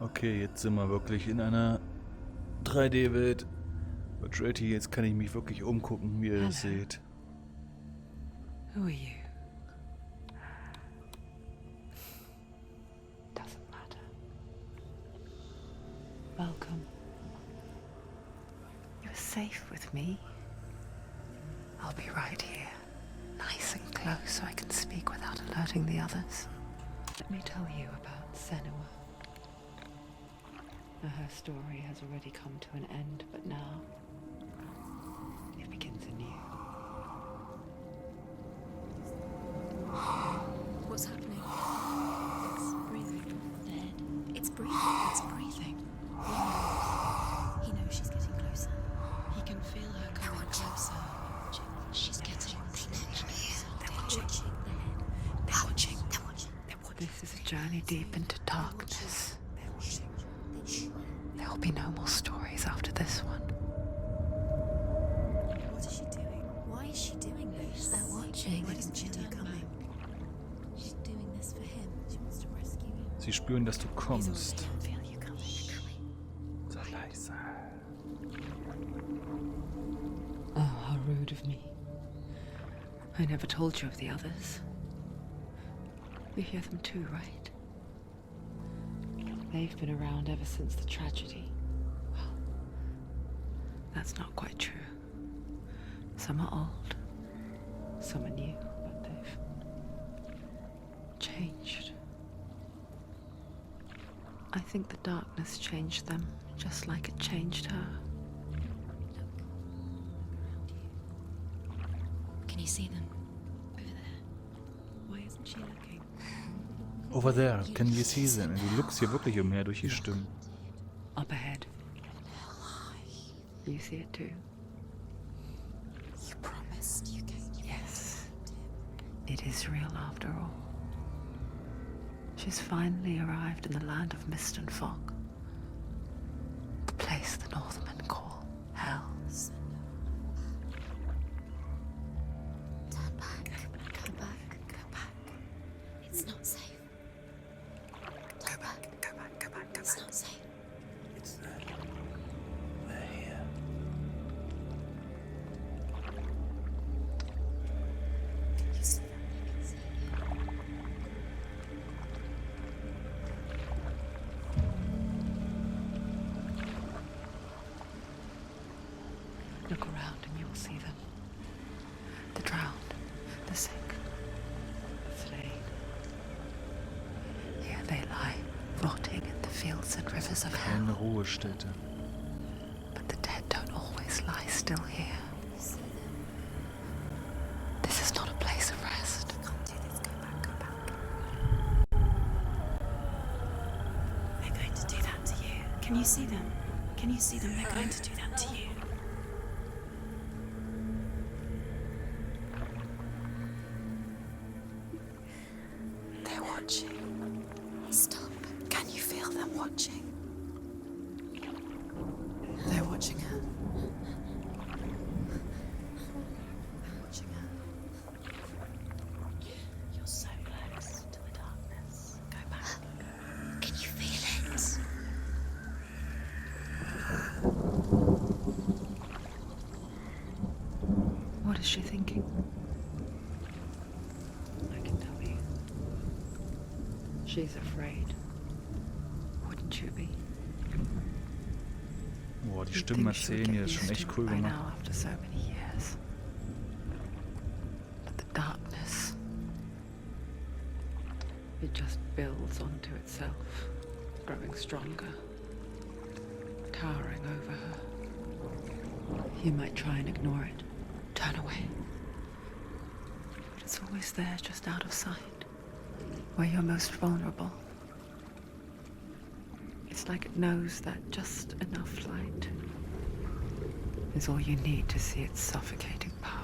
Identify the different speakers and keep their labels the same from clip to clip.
Speaker 1: Okay, jetzt sind wir wirklich in einer 3D-Welt. Reality, jetzt kann ich mich wirklich umgucken, wie ihr das seht.
Speaker 2: Who are you? Doesn't matter. Welcome. You're safe with me. I'll be right here, nice and close so I can speak without alerting the others. Let me tell you about Senua. Now, her story has already come to an end, but now it begins anew.
Speaker 3: What's happening? It's breathing. Dead. It's breathing. It's breathing. He knows she's getting closer. He can feel her coming closer. She's getting closer. They're watching. They're watching. They're watching. They're watching.
Speaker 2: This is a journey deep into darkness.
Speaker 3: They're watching.
Speaker 2: There will be no more stories after this one.
Speaker 3: What is she doing? Why is she doing this? They're watching. Why doesn't she turn coming? She's doing this for him. She wants to rescue him.
Speaker 1: Sie spüren, dass du kommst.
Speaker 3: Feel you coming.
Speaker 1: Sei leise.
Speaker 2: Oh, how rude of me. I never told you of the others. You hear them too, right? They've been around ever since the tragedy. Well, that's not quite true. Some are old, some are new, but they've changed. I think the darkness changed them, just like it changed her.
Speaker 3: Can you see them? Over there. Why isn't she looking?
Speaker 1: Over there, can you see them? Du lookst hier wirklich umher durch die Stimmen.
Speaker 2: Up ahead. You see it too?
Speaker 3: You promised you came.
Speaker 2: Yes. It is real after all. She's finally arrived in the land of mist and fog. The place the Northmen call Hell.
Speaker 3: Turn back. Go back. Go back. It's not safe. Go back. Go back. Go back. Go back. It's not safe.
Speaker 1: It's there. They're here.
Speaker 3: You see them? You can see.
Speaker 2: Look around and you'll see them. The drowned, the sick, the slain. Here they lie, rotting in the fields and rivers of hell.
Speaker 1: Eine Ruhestätte.
Speaker 2: But the dead don't always lie still here.
Speaker 3: You see them.
Speaker 2: This is not a place of rest.
Speaker 3: You can't do this. Go back. Go back. They're going to do that to you. Can you see them? Can you see them? They're going to do that to you. They're watching. Stop. Can you feel them watching? They're watching her. They're watching her. You're so close to the darkness. Go back. Can you feel it?
Speaker 2: What is she thinking? I can tell you. She's afraid. Wouldn't you be?
Speaker 1: Boah, die
Speaker 2: You'd
Speaker 1: Stimmen
Speaker 2: think she would
Speaker 1: erzählen hier
Speaker 2: get
Speaker 1: ist schon
Speaker 2: used
Speaker 1: echt
Speaker 2: to
Speaker 1: cool
Speaker 2: it by
Speaker 1: gemacht.
Speaker 2: now after so many years. But the darkness, it just builds onto itself, growing stronger, towering over her. You might try and ignore it, turn away. But it's always there, just out of sight, where you're most vulnerable. It's like it knows that just enough light is all you need to see its suffocating power.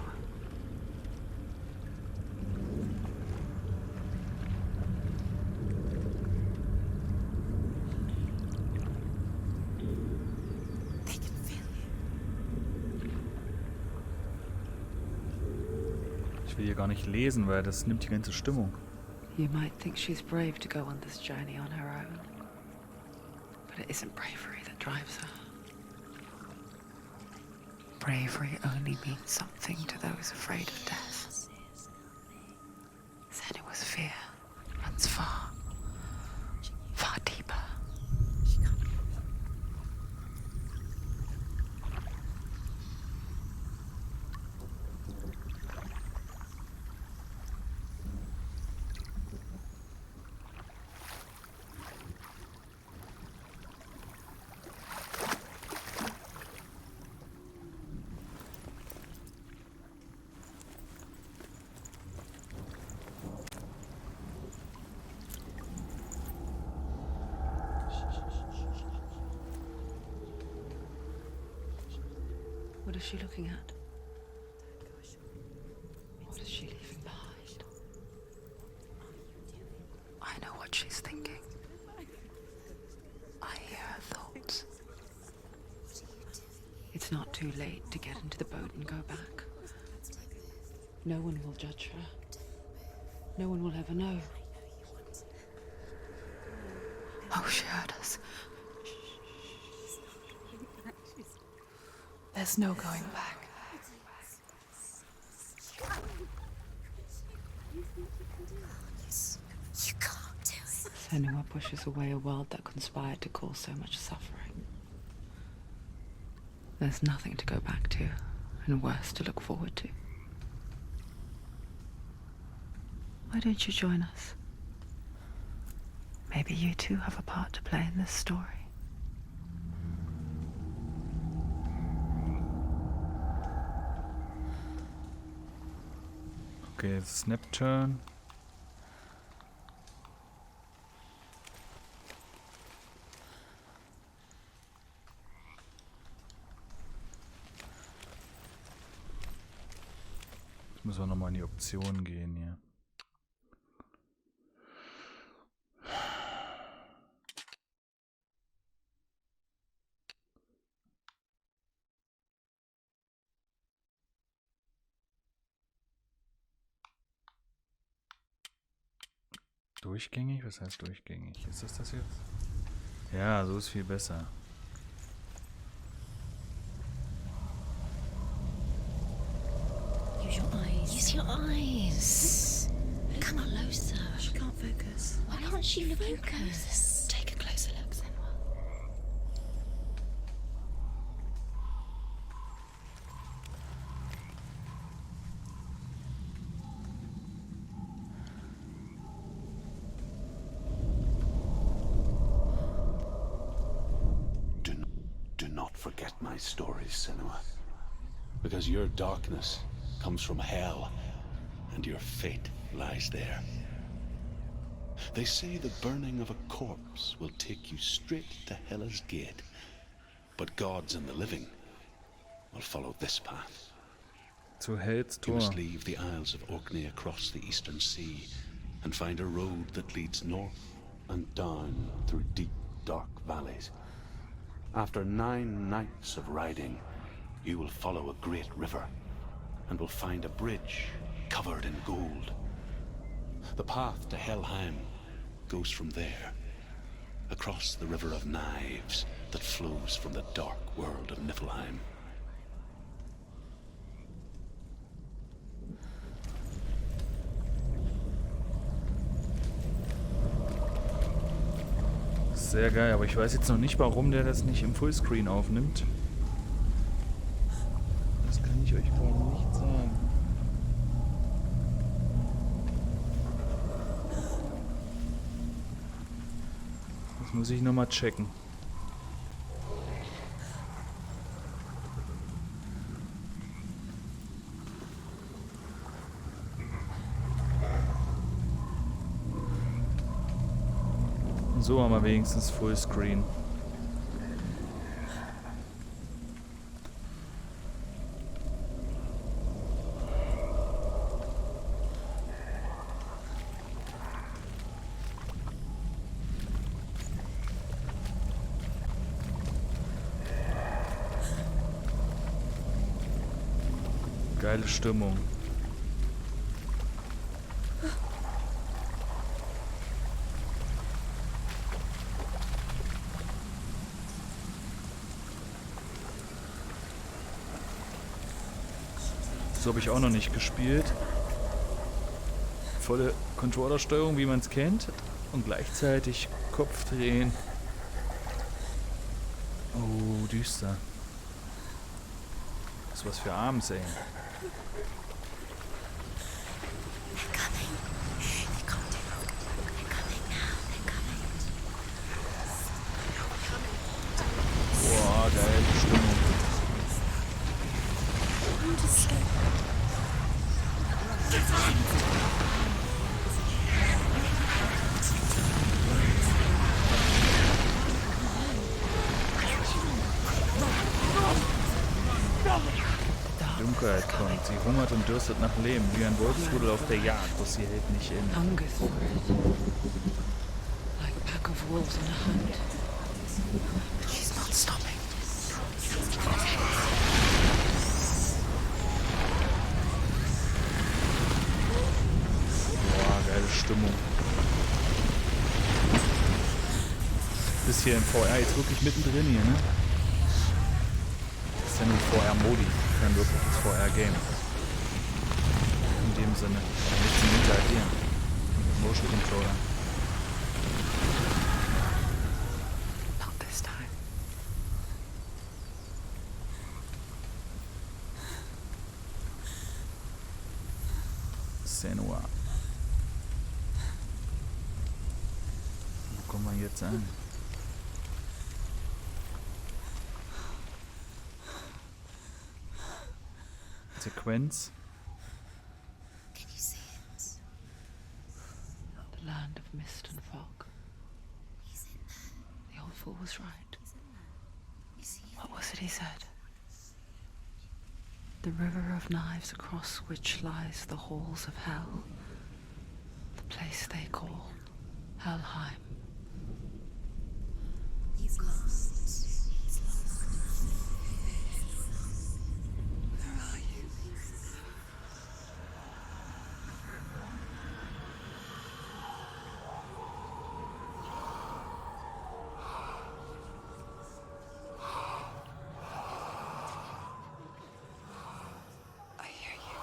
Speaker 3: They can feel you.
Speaker 1: Ich will hier gar nicht lesen, weil das nimmt die ganze Stimmung.
Speaker 2: You might think she's brave to go on this journey on her own. But it isn't bravery that drives her. Bravery only means something to those afraid of death. Then it was fear. Runs far, far deeper. What is she looking at? What is she leaving behind? I know what she's thinking. I hear her thoughts. It's not too late to get into the boat and go back. No one will judge her. No one will ever know. Oh, she heard us. There's no going back.
Speaker 3: You can't do it.
Speaker 2: Senua pushes away a world that conspired to cause so much suffering. There's nothing to go back to, and worse to look forward to. Why don't you join us? Maybe you too have a part to play in this story.
Speaker 1: Okay, snap turn. Jetzt müssen wir nochmal in die Optionen gehen hier. Durchgängig? Was heißt durchgängig? Ist das jetzt? Ja, so ist viel besser.
Speaker 3: Use your eyes. Use your eyes. Come closer. She can't focus. Why can't she focus? Take a closer look, Senua.
Speaker 4: Do not forget my stories, Senua. Because your darkness comes from hell, and your fate lies there. They say the burning of a corpse will take you straight to Hela's gate, but gods and the living will follow this path.
Speaker 1: Zu Hells
Speaker 4: You
Speaker 1: Tor.
Speaker 4: must leave the Isles of Orkney across the eastern sea and find a road that leads north and down through deep, dark valleys. After 9 nights of riding, you will follow a great river and will find a bridge covered in gold. The path to Helheim goes from there, across the River of Knives that flows from the dark world of Niflheim.
Speaker 1: Sehr geil, aber ich weiß jetzt noch nicht, warum der das nicht im Fullscreen aufnimmt. Das kann ich euch gerade nicht sagen. Das muss ich nochmal checken. So haben wir wenigstens Fullscreen. Geile Stimmung. So habe ich auch noch nicht gespielt. Volle Controllersteuerung, wie man es kennt. Und gleichzeitig Kopf drehen. Oh, düster. Das ist was für abends, ey. Boah, geil, Stimmung. Dunkelheit kommt. Sie hungert und dürstet nach Leben, wie ein Wolfsrudel auf der Jagd, doch sie hält nicht in.
Speaker 2: Hungers for it. Like a pack of wolves on a hunt. But she's not stopping.
Speaker 1: Boah, geile Stimmung. Bist hier im VR jetzt wirklich mittendrin hier, ne? Das ist ja nur VR-Modi, kein wirkliches VR-Game. In dem Sinne. Nicht zum Interagieren. Motion Controller.
Speaker 2: Not this time.
Speaker 1: Senua. Wo kommen wir jetzt an? Sequenz.
Speaker 3: Can you see it?
Speaker 2: The land of mist and fog.
Speaker 3: He's in there.
Speaker 2: The old fool was right.
Speaker 3: He's in there. You see him?
Speaker 2: What was it he said? The river of knives across which lies the halls of hell. The place they call Helheim.
Speaker 3: He's lost. He's lost.
Speaker 2: Where are you? I hear you.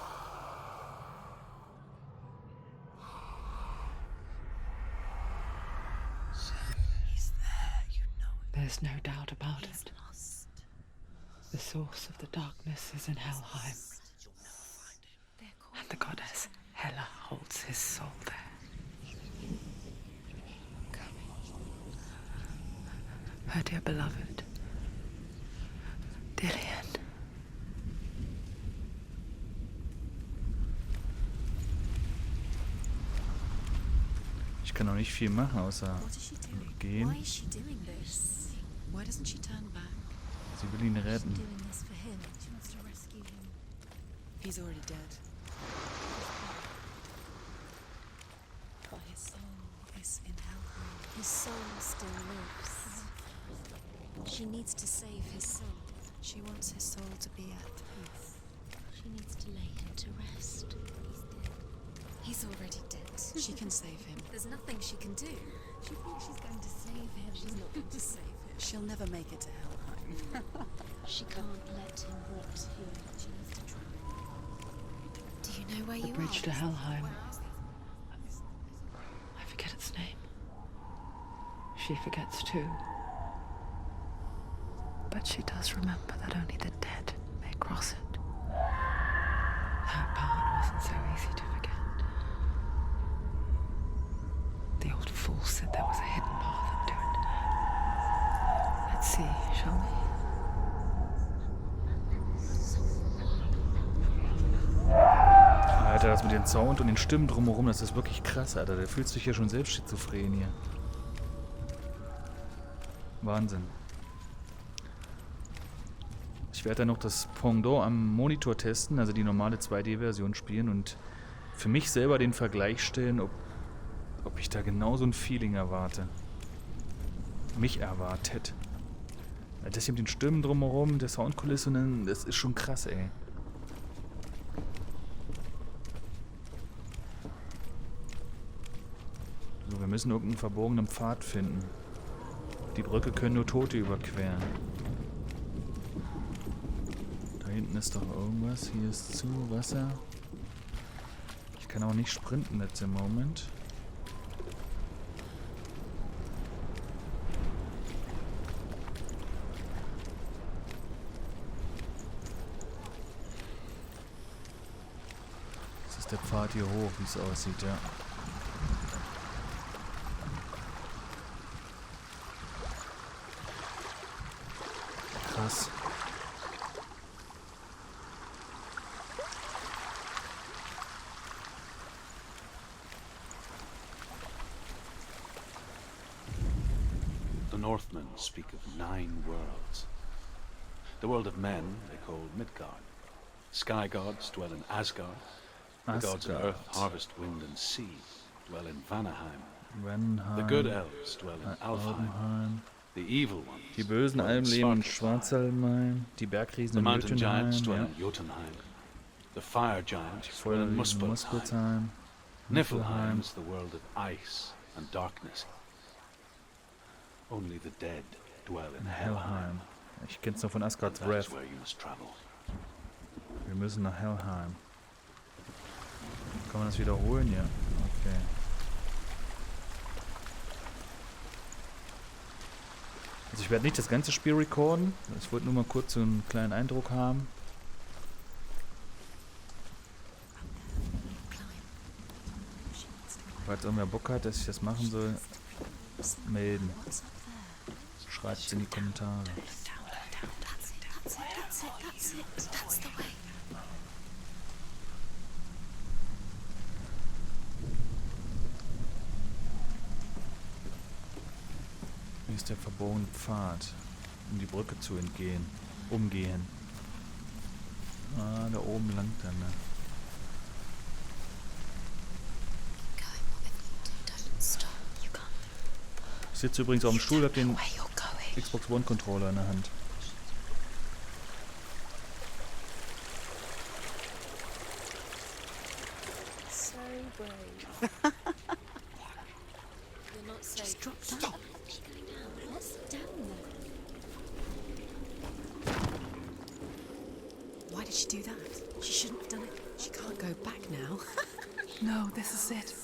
Speaker 3: He's there. You know it.
Speaker 2: There's no doubt about
Speaker 3: He's
Speaker 2: it.
Speaker 3: lost.
Speaker 2: The source of the darkness is in Helheim,
Speaker 3: They're
Speaker 2: and the goddess Hela holds his soul there. Her dear beloved, Dillian.
Speaker 1: Ich kann auch nicht viel machen, außer
Speaker 3: What is she doing? Why
Speaker 1: gehen.
Speaker 3: is she doing this? Why doesn't she turn back?
Speaker 1: Sie will ihn retten.
Speaker 3: Doing this for him. She wants to rescue him. He's already dead. But his soul is in Helheim. His soul still lives. She needs to save his soul. She wants his soul to be at peace. She needs to lay him to rest. He's dead. He's already dead. She can save him. There's nothing she can do. She thinks she's going to save him. She's not going to save him. She'll never make it to Helheim. She can't let him rot here. She needs to try. Do you know where
Speaker 2: The
Speaker 3: you
Speaker 2: bridge
Speaker 3: are?
Speaker 2: to Helheim. I forget its name. She forgets too. But she does remember that only the dead may cross it. That part wasn't so easy to forget. The old fool said there was a hidden path to it. Let's see, shall we?
Speaker 1: Alter, das mit dem Sound und den Stimmen drumherum, das ist wirklich krass, Alter. Der fühlt sich ja schon selbst schizophren hier. Wahnsinn. Ich werde dann noch das Pendant am Monitor testen, also die normale 2D-Version spielen und für mich selber den Vergleich stellen, ob ich da genau so ein Feeling erwarte. Mich erwartet. Das hier mit den Stimmen drumherum, der Soundkulisse, das ist schon krass, ey. So, wir müssen irgendeinen verborgenen Pfad finden. Die Brücke können nur Tote überqueren. Da hinten ist doch irgendwas. Hier ist zu Wasser. Ich kann auch nicht sprinten jetzt im Moment. Das ist der Pfad hier hoch, wie es aussieht, ja. Krass.
Speaker 4: The Northmen speak of 9 worlds. The world of men they call Midgard. Sky gods dwell in Asgard. The gods of earth, harvest, wind, and sea dwell in Vanaheim. The good elves dwell in Alfheim. The evil ones
Speaker 1: Die bösen
Speaker 4: dwell in
Speaker 1: Alben leben in
Speaker 4: Svartalfheim.
Speaker 1: Schwarzalmheim, die Bergriesen
Speaker 4: The
Speaker 1: in
Speaker 4: mountain giants
Speaker 1: Jotunheim,
Speaker 4: dwell
Speaker 1: ja.
Speaker 4: in Jotunheim. The fire giants
Speaker 1: Die
Speaker 4: dwell in
Speaker 1: Feuerriesen
Speaker 4: Muspelheim.
Speaker 1: Muspelheim,
Speaker 4: Niflheim is the world of ice and darkness. Only the dead dwell in Hellheim.
Speaker 1: Ich kenn's nur von Asgard's
Speaker 4: That
Speaker 1: Wrath.
Speaker 4: is where you must travel.
Speaker 1: Wir müssen nach Hellheim. Kann man das wiederholen? Ja. Okay. Also ich werde nicht das ganze Spiel recorden. Ich wollte nur mal kurz so einen kleinen Eindruck haben. Falls irgendwer Bock hat, dass ich das machen soll, melden. Schreibt es in die Kommentare.
Speaker 3: That's the way.
Speaker 1: Hier ist der verbogene Pfad, um die Brücke zu entgehen. Umgehen. Ah, da oben lang dann. Ne?
Speaker 3: Going whatever you do, don't stop. You can't.
Speaker 1: Ich sitze übrigens auf dem Stuhl, hab den
Speaker 3: Where you're going.
Speaker 1: Xbox One Controller in der Hand.
Speaker 3: So brave. You're not safe. Just drop down. Stop. She's going down. Let's sit down there. Why did she do that? She shouldn't have done it. She can't go back now.
Speaker 2: No, this is it.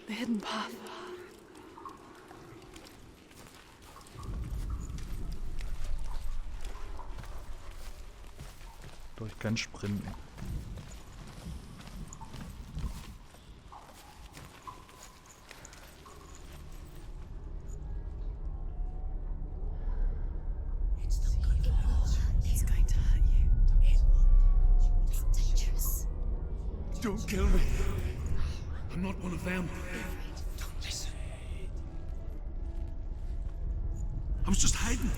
Speaker 2: The hidden path.
Speaker 1: Doch ich kann sprinten.
Speaker 2: He's going to hurt you.
Speaker 3: It's dangerous.
Speaker 5: Don't kill me. I'm not one of them.
Speaker 3: Don't listen.
Speaker 5: I was just hiding.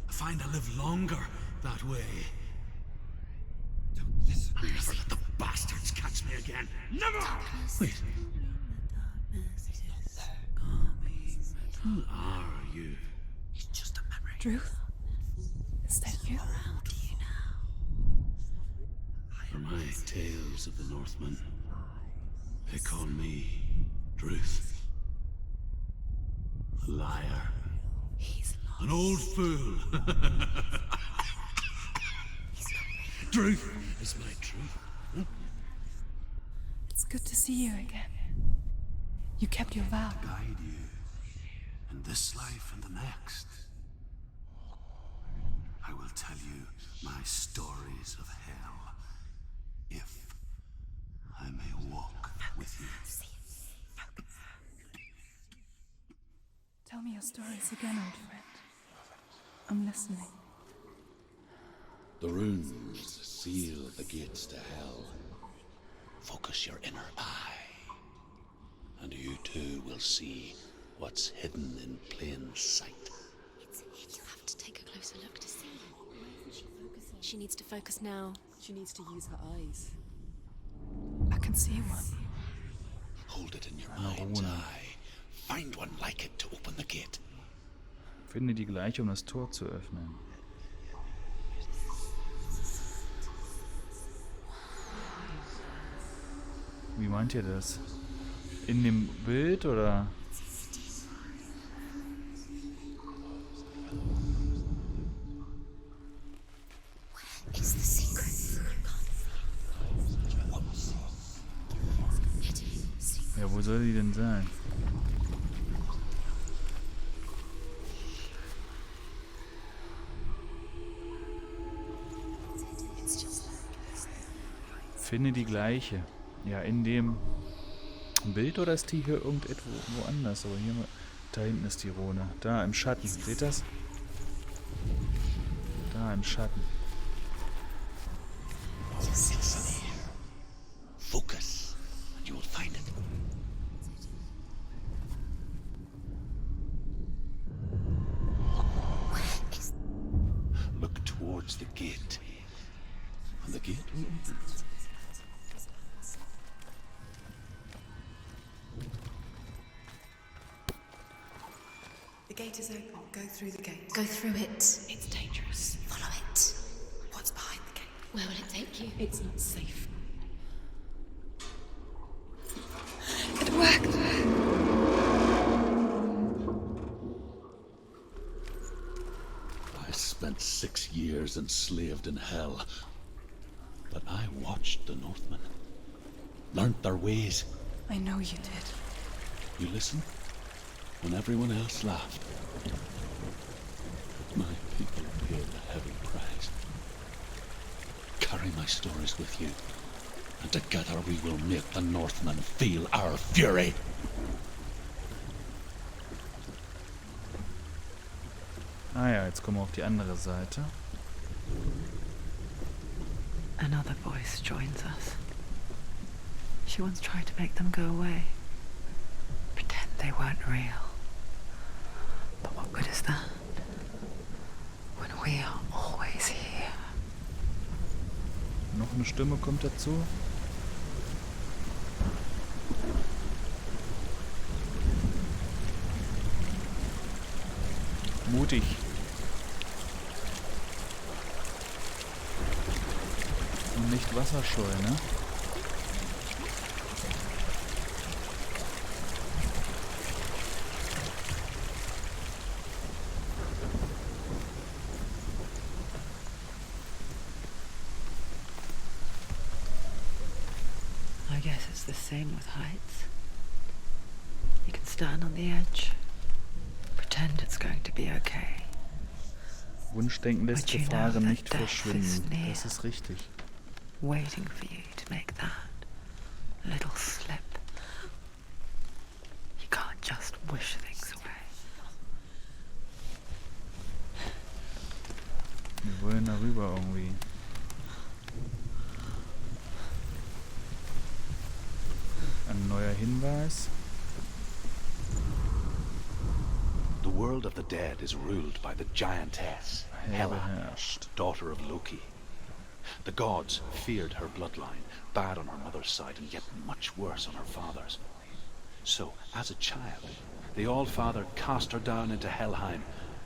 Speaker 5: I find I live longer that way. Don't listen. I'll never let the bastards catch me again. Never! Wait. Who are you?
Speaker 3: It's just a memory.
Speaker 2: Drew? Is that you?
Speaker 3: Around you now.
Speaker 5: For my tales of the Northmen, they call me Druth. A liar.
Speaker 3: He's lost.
Speaker 5: An old fool. Druth is my truth.
Speaker 2: It's good to see you again. You kept your vow.
Speaker 5: Guide you in this life and the next. I will tell you my stories of hell, if I may walk with you.
Speaker 2: Tell me your stories again, old friend. I'm listening.
Speaker 4: The runes seal the gates to hell. Focus your inner eye, and you too will see what's hidden in plain sight.
Speaker 3: You have to take a closer look to see. She needs to focus now.
Speaker 6: She needs to use her eyes.
Speaker 2: I can see one.
Speaker 4: Hold it in your mind's eye. Find one like it to open the gate.
Speaker 1: Finde die gleiche, um das Tor zu öffnen. Wie meint ihr das? In dem Bild oder? Ja, wo soll die denn sein? Finde die gleiche. Ja, in dem Bild oder ist die hier irgendetwo woanders? Aber hier, da hinten ist die Rune. Da im Schatten. Seht ihr das? Da im Schatten.
Speaker 5: Listen here. Focus, and you'll find it. Look towards the gate. And the gate will open.
Speaker 2: The gate is open. Go through the gate.
Speaker 3: Go through it.
Speaker 2: It's dangerous.
Speaker 3: Follow it.
Speaker 2: What's behind the gate?
Speaker 3: Where will it take you?
Speaker 2: It's not safe.
Speaker 3: It worked.
Speaker 5: I spent 6 years enslaved in hell. But I watched the Northmen. Learned their ways.
Speaker 2: I know you did.
Speaker 5: You listen when everyone else laughed. My people paid a heavy price. Carry my stories with you, and together we will make the Northmen feel our fury.
Speaker 1: Ah ja, jetzt kommen wir auf die andere Seite.
Speaker 2: Another voice joins us. She once tried to make them go away. Pretend they weren't real. But what good is that? When we are always here.
Speaker 1: Noch eine Stimme kommt dazu. Mutig. Und nicht wasserscheu, ne?
Speaker 2: I guess it's the same with heights. You can stand on the edge, pretend it's going to be okay.
Speaker 1: Wunschdenken lässt
Speaker 2: But you know
Speaker 1: Gefahren
Speaker 2: that
Speaker 1: nicht
Speaker 2: death is
Speaker 1: verschwinden.
Speaker 2: near.
Speaker 1: Das ist richtig.
Speaker 2: Waiting for you to make that little slip. You can't just wish things away.
Speaker 1: Wir wollen darüber irgendwie. Ein neuer Hinweis.
Speaker 4: The world of the dead is ruled by the giantess, Hela,
Speaker 1: Beherrscht.
Speaker 4: daughter of Loki. The gods feared her bloodline, bad on her mother's side and yet much worse on her father's. So, as a child, the All-Father cast her down into Helheim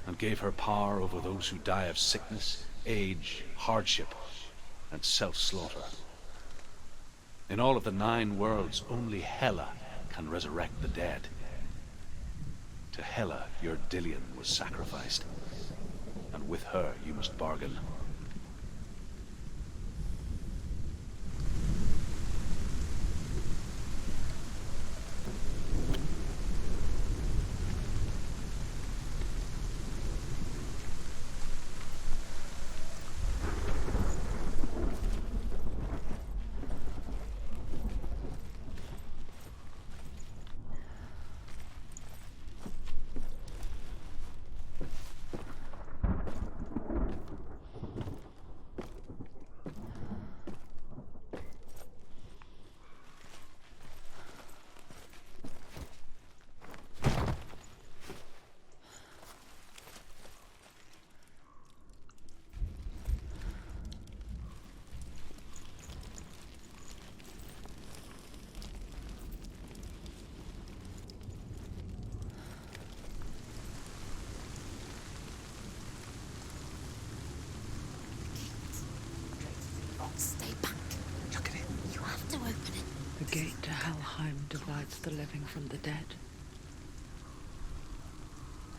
Speaker 4: and gave her power over those who die of sickness, age, hardship, and self-slaughter. In all of the 9 worlds, only Hela can resurrect the dead. To Hela, your Dillion was sacrificed, and with her you must bargain.
Speaker 3: Stay back.
Speaker 4: Look at it.
Speaker 3: You have to open it.
Speaker 2: The gate to Helheim divides the living from the dead.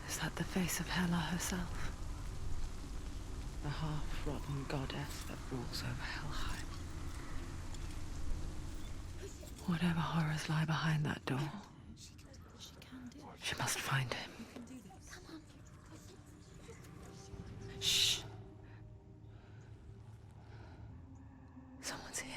Speaker 2: Is that the face of Hela herself? The half-rotten goddess that rules over Helheim? Whatever horrors lie behind that door, she must find him. Shh. Someone's here.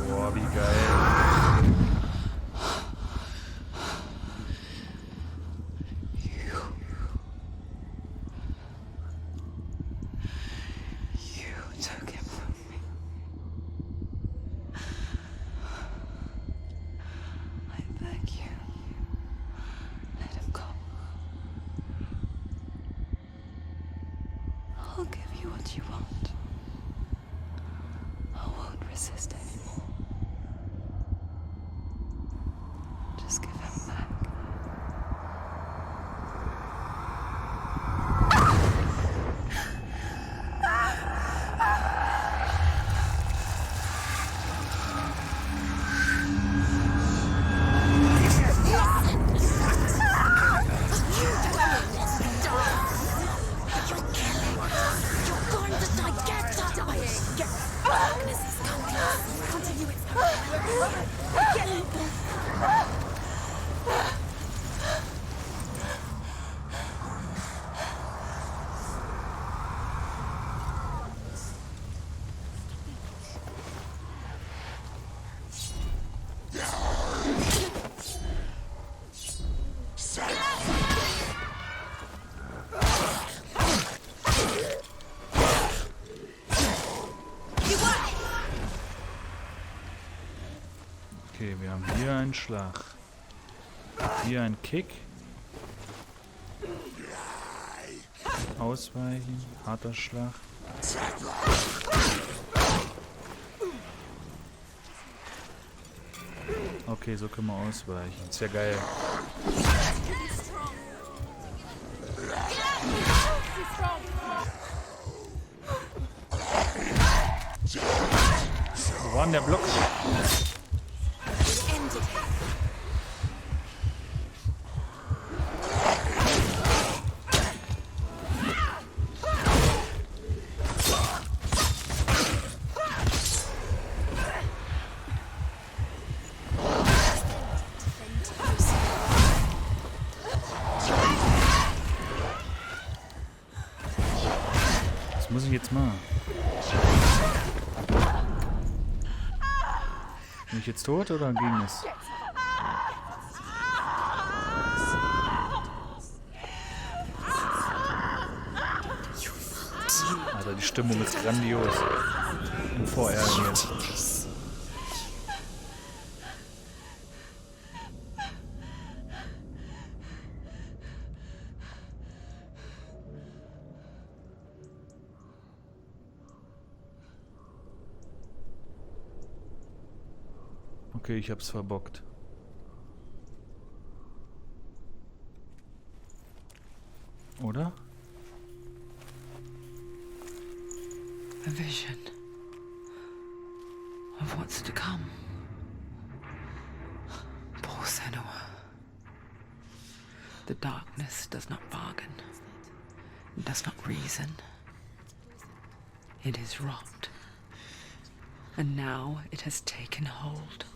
Speaker 1: Boah, wie geil.
Speaker 2: You took him from me. I beg you, let him go. I'll give you what you want. I won't resist anymore. Just give him back.
Speaker 1: Okay, wir haben hier einen Schlag. Hier ein Kick. Ausweichen. Harter Schlag. Okay, so können wir ausweichen. Ist ja geil. Wo war denn der Block? Was muss ich jetzt machen? Bin ich jetzt tot oder ging es? Alter, die Stimmung ist grandios. Im VR hier. Okay, ich hab's verbockt. Oder?
Speaker 2: A vision of what's to come. Poor Senua. The darkness does not bargain, it does not reason. It is rot. And now it has taken hold.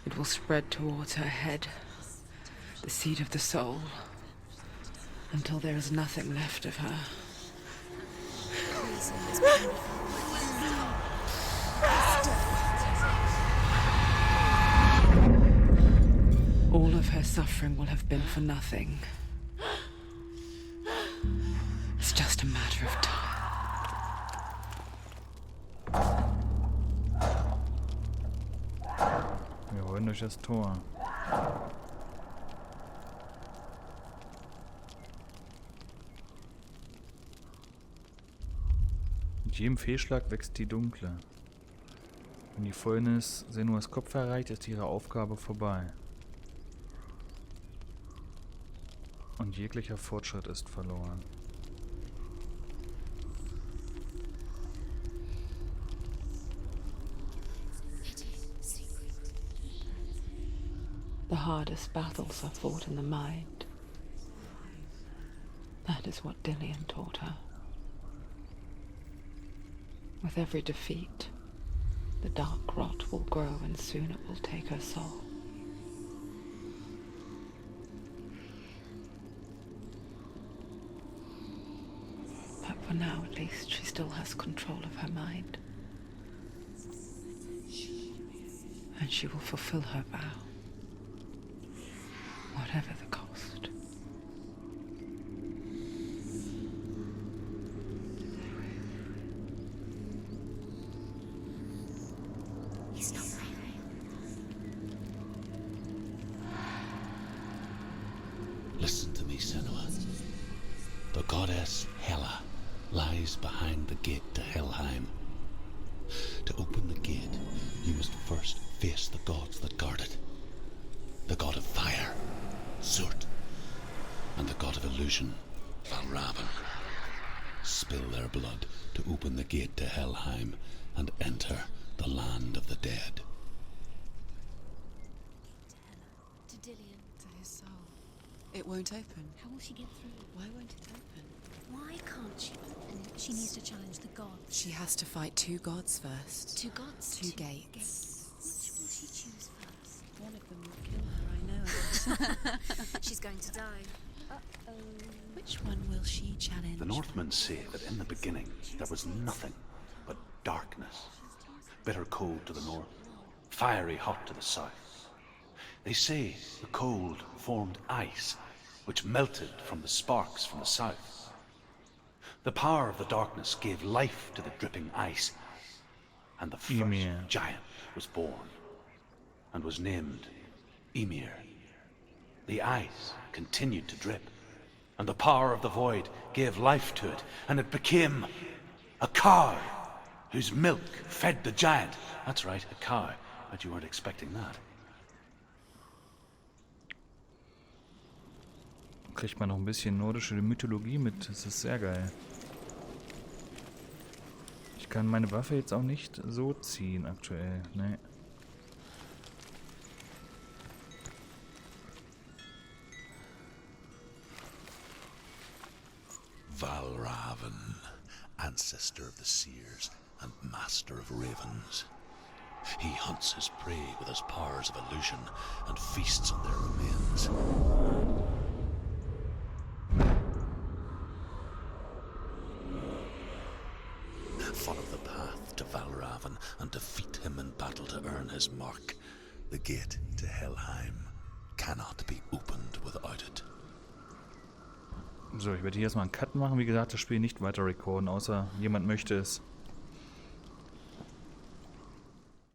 Speaker 2: It will spread towards her head, the seat of the soul, until there is nothing left of her. All of her suffering will have been for nothing. It's just a matter of time.
Speaker 1: Wir wollen durch das Tor. Mit jedem Fehlschlag wächst die Dunkle. Wenn die Fäulnis Senuas Kopf erreicht, ist ihre Aufgabe vorbei. Und jeglicher Fortschritt ist verloren.
Speaker 2: The hardest battles are fought in the mind. That is what Dillian taught her. With every defeat, the dark rot will grow and soon it will take her soul. But for now, at least, she still has control of her mind. And she will fulfill her vow, whatever the cost.
Speaker 3: He's not real.
Speaker 5: Listen to me, Senua. The goddess Hela lies behind the gate to Helheim. To open the gate, you must first face the gods that guard it. The god of fire, Surt, and the god of illusion, Valravan. Spill their blood to open the gate to Helheim and enter the land of the dead.
Speaker 3: To Dillian.
Speaker 6: To his soul. It won't open.
Speaker 3: How will she get through?
Speaker 6: Why won't it open?
Speaker 3: Why can't she open? She needs to challenge the gods.
Speaker 6: She has to fight 2 gods first.
Speaker 3: 2 gods?
Speaker 6: 2 gates.
Speaker 3: Which will she choose first?
Speaker 6: One of them will kill her, I know.
Speaker 3: She's going to die. Uh-oh.
Speaker 6: Which one will she challenge?
Speaker 4: The Northmen say that in the beginning there was nothing but darkness. Bitter cold to the north, fiery hot to the south. They say the cold formed ice, which melted from the sparks from the south. The power of the darkness gave life to the dripping ice, and the first
Speaker 1: Ymir.
Speaker 4: giant was born, and was named Ymir. The ice continued to drip, and the power of the void gave life to it, and it became a cow, whose milk fed the giant. That's right, a cow. Bet you weren't expecting that.
Speaker 1: Kriegt man noch ein bisschen nordische Mythologie mit. Das ist sehr geil. Ich kann meine Waffe jetzt auch nicht so ziehen aktuell. Ne.
Speaker 5: Valravan, ancestor of the seers and master of ravens. He hunts his prey with his powers of illusion and feasts on their remains. Follow the path to Valravan and defeat him in battle to earn his mark. The gate to Helheim cannot be opened without it.
Speaker 1: So, ich werde hier erstmal einen Cut machen. Wie gesagt, das Spiel nicht weiter recorden, außer jemand möchte es.